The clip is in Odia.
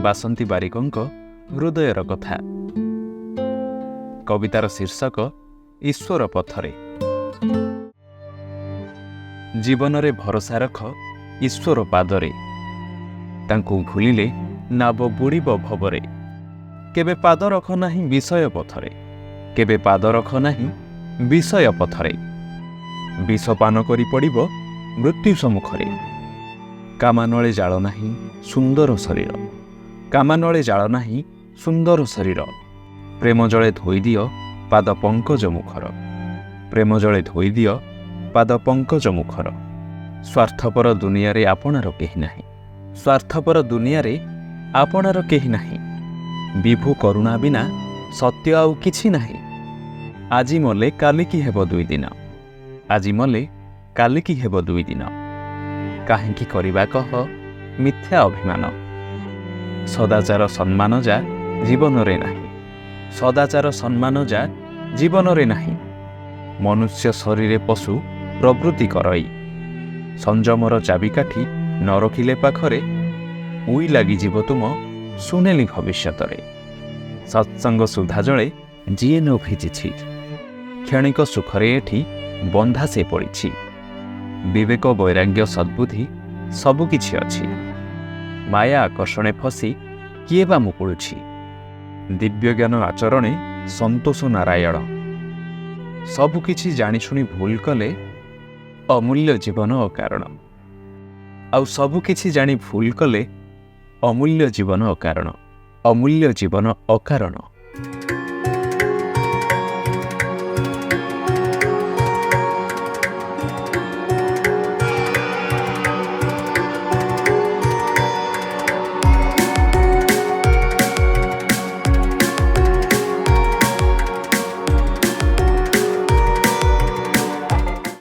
ବାସନ୍ତୀ ବାରିକଙ୍କ ହୃଦୟର କଥା। କବିତାର ଶୀର୍ଷକ ଈଶ୍ୱର ପଥରେ। ଜୀବନରେ ଭରସା ରଖ ଈଶ୍ୱର ପାଦରେ, ତାଙ୍କୁ ଭୁଲିଲେ ନାବ ବୁଡ଼ିବ ଭବରେ। କେବେ ପାଦ ରଖ ନାହିଁ ବିଷୟ ପଥରେ, କେବେ ପାଦ ରଖ ନାହିଁ ବିଷୟ ପଥରେ। ବିଷ ପାନ କରି ପଡ଼ିବ ମୃତ୍ୟୁ ସମ୍ମୁଖରେ। କାମାନଳେ ଜାଳ ନାହିଁ ସୁନ୍ଦର ଶରୀର, କାମାନଳେ ଜାଳ ନାହିଁ ସୁନ୍ଦର ଶରୀର। ପ୍ରେମ ଜଳେ ଧୋଇଦିଅ ପାଦ ପଙ୍କଜ ମୁଖର, ପ୍ରେମ ଜଳେ ଧୋଇଦିଅ ପାଦ ପଙ୍କଜ ମୁଖର। ସ୍ୱାର୍ଥପର ଦୁନିଆରେ ଆପଣାର କେହି ନାହିଁ, ସ୍ୱାର୍ଥପର ଦୁନିଆରେ ଆପଣାର କେହି ନାହିଁ। ବିଭୁ କରୁଣା ବିନା ସତ୍ୟ ଆଉ କିଛି ନାହିଁ। ଆଜି ମଲେ କାଲିକି ହେବ ଦୁଇ ଦିନ, ଆଜି ମଲେ କାଲିକି ହେବ ଦୁଇ ଦିନ। କାହିଁକି କରିବା କହ ମିଥ୍ୟା ଅଭିମାନ, ସଦାଚାର ସମ୍ମାନ ଯା ଜୀବନରେ ନାହିଁ, ସଦାଚାର ସମ୍ମାନ ଯା ଜୀବନରେ ନାହିଁ। ମନୁଷ୍ୟ ଶରୀରେ ପଶୁ ପ୍ରବୃତ୍ତି କରଇ, ସଂଯମର ଚାବିକାଠି ନ ରଖିଲେ ପାଖରେ। ଉଇ ଲାଗିଯିବ ତୁମ ସୁନେଲି ଭବିଷ୍ୟତରେ। ସତ୍ସଙ୍ଗ ସୁଧା ଜଳେ ଯିଏ ନ ଭିଜିଛି, କ୍ଷଣିକ ସୁଖରେ ଏଠି ବନ୍ଧା ସେ ପଡ଼ିଛି। ବିବେକ ବୈରାଗ୍ୟ ସଦ୍ବୁଦ୍ଧି ସବୁକିଛି ଅଛି, ମାୟା ଆକର୍ଷଣେ ଫସି କିଏ ବା ମୁକୁଳୁଛି। ଦିବ୍ୟଜ୍ଞାନ ଆଚରଣେ ସନ୍ତୋଷ ନାରାୟଣ, ସବୁକିଛି ଜାଣିଶୁଣି ଭୁଲ କଲେ ଅମୂଲ୍ୟ ଜୀବନ ଅକାରଣ। ଆଉ ସବୁକିଛି ଜାଣି ଭୁଲ କଲେ ଅମୂଲ୍ୟ ଜୀବନ ଅକାରଣ, ଅମୂଲ୍ୟ ଜୀବନ ଅକାରଣ।